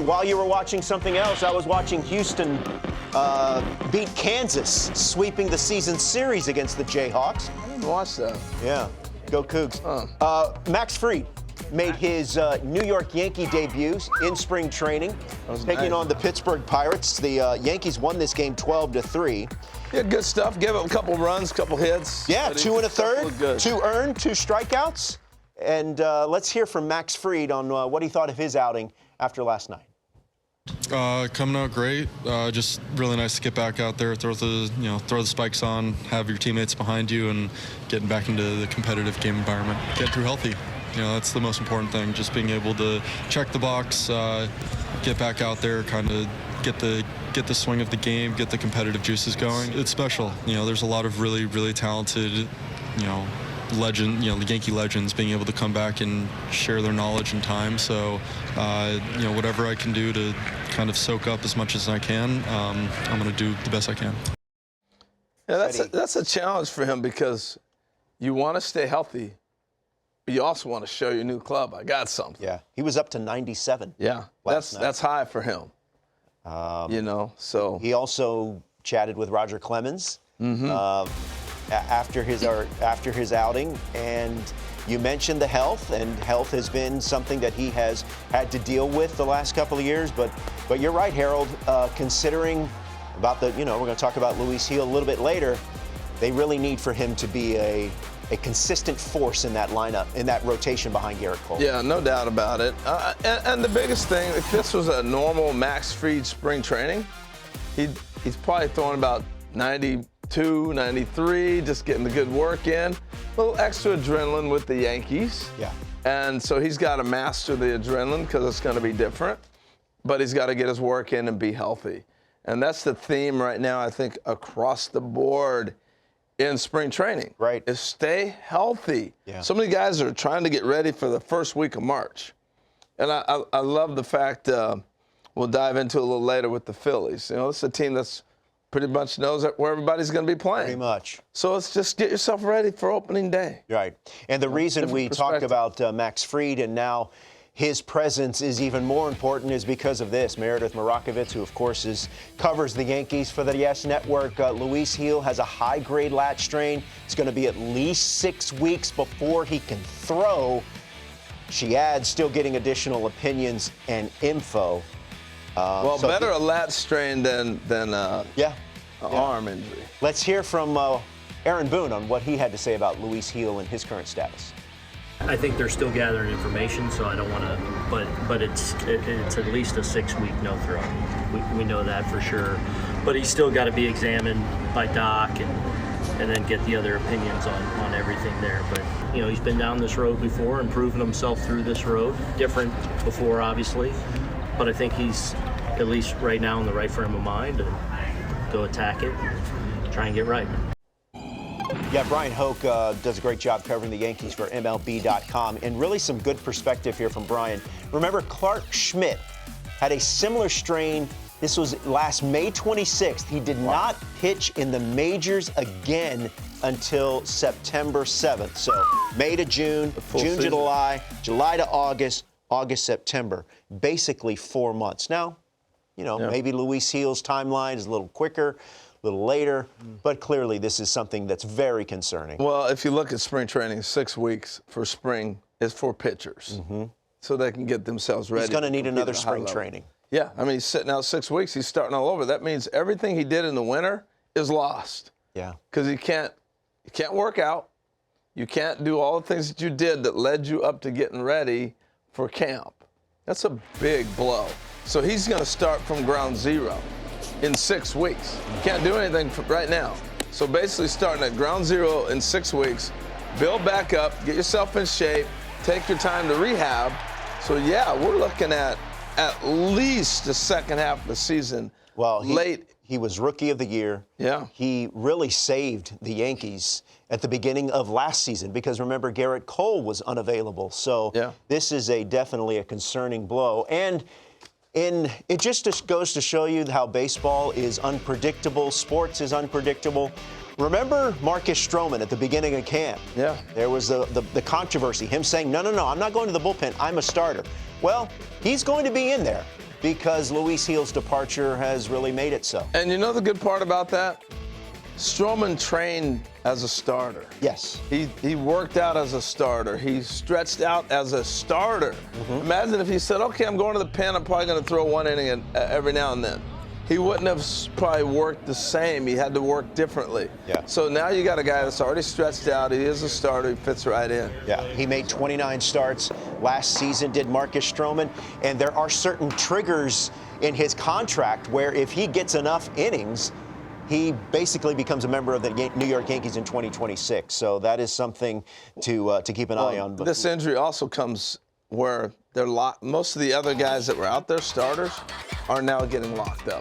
while you were watching something else, I was watching Houston beat Kansas, sweeping the season series against the Jayhawks. I didn't watch that. Yeah, go Cougs. Max Fried made his New York Yankee debut in spring training, taking on the Pittsburgh Pirates. The Yankees won this game 12-3. Yeah, good stuff. Gave up a couple runs, couple hits. Yeah, 2 1/3, 2 earned, 2 strikeouts. And let's hear from Max Fried on what he thought of his outing after last night. Coming out great. Just really nice to get back out there, throw the spikes on, have your teammates behind you, and getting back into the competitive game environment. Get through healthy. That's the most important thing. Just being able to check the box, get back out there, kind of get the swing of the game, get the competitive juices going. It's special. There's a lot of really, really talented, the Yankee legends being able to come back and share their knowledge and time. So, whatever I can do to kind of soak up as much as I can, I'm going to do the best I can. Yeah, that's a challenge for him because you want to stay healthy, but you also want to show your new club, I got something. Yeah, he was up to 97. Yeah, that's high for him. So he also chatted with Roger Clemens. After his outing, and you mentioned the health, and health has been something that he has had to deal with the last couple of years. But you're right, Harold. Considering about we're going to talk about Luis Gil a little bit later. They really need for him to be a consistent force in that lineup, in that rotation behind Gerrit Cole. Yeah, no doubt about it. And the biggest thing, if this was a normal Max Fried spring training, he's probably throwing about 92, 93, just getting the good work in. A little extra adrenaline with the Yankees. Yeah. And so he's got to master the adrenaline because it's going to be different. But he's got to get his work in and be healthy. And that's the theme right now, I think, across the board in spring training. Right. Is stay healthy. Yeah. So many guys are trying to get ready for the first week of March. And I love the fact, we'll dive into a little later with the Phillies. It's a team that's pretty much knows where everybody's going to be playing. Pretty much. So let's just get yourself ready for opening day. Right. And the reason we talked about Max Fried and now his presence is even more important is because of this. Meredith Marakovitz, who, of course, covers the Yankees for the YES Network. Luis Gil has a high-grade lat strain. It's going to be at least 6 weeks before he can throw. She adds, still getting additional opinions and info. So better a lat strain than arm injury. Let's hear from Aaron Boone on what he had to say about Luis Gil and his current status. I think they're still gathering information, so I don't want to. But it's at least a 6-week no throw. We know that for sure. But he's still got to be examined by Doc and then get the other opinions on everything there. But he's been down this road before and proven himself through this road. Different before, obviously. But I think he's, at least right now, in the right frame of mind to go attack it and try and get right. Yeah, Brian Hoke does a great job covering the Yankees for MLB.com. And really some good perspective here from Brian. Remember, Clark Schmidt had a similar strain. This was last May 26th. He did not pitch in the majors again until September 7th. So May to June, June to July, July to August, August, September. Basically 4 months. Now, maybe Luis Gil's timeline is a little quicker, a little later, but clearly this is something that's very concerning. Well, if you look at spring training, 6 weeks for spring is for pitchers, so they can get themselves ready. He's going to need another spring training. Yeah, I mean, he's sitting out 6 weeks. He's starting all over. That means everything he did in the winter is lost. Yeah. Because you can't work out. You can't do all the things that you did that led you up to getting ready for camp. That's a big blow. So he's going to start from ground zero in 6 weeks. You can't do anything right now. So basically starting at ground zero in 6 weeks, build back up, get yourself in shape, take your time to rehab. So, yeah, we're looking at least the second half of the season. Well, late. He was Rookie of the Year. Yeah. He really saved the Yankees at the beginning of last season because, remember, Gerrit Cole was unavailable. So this is definitely a concerning blow. And it just goes to show you how baseball is unpredictable. Sports is unpredictable. Remember Marcus Stroman at the beginning of camp? Yeah. There was the controversy, him saying, no, I'm not going to the bullpen. I'm a starter. Well, he's going to be in there. because Luis Gil's departure has really made it so. And you know the good part about that? Stroman trained as a starter. Yes. He worked out as a starter. He stretched out as a starter. Imagine if he said, okay, I'm going to the pen, I'm probably going to throw one inning every now and then. He wouldn't have probably worked the same. He had to work differently. Yeah. So now you got a guy that's already stretched out. He is a starter. He fits right in. Yeah, he made 29 starts last season, did Marcus Stroman, and there are certain triggers in his contract where if he gets enough innings, he basically becomes a member of the New York Yankees in 2026. So that is something to keep an eye on. But this injury also comes where most of the other guys that were out there, starters, are now getting locked up.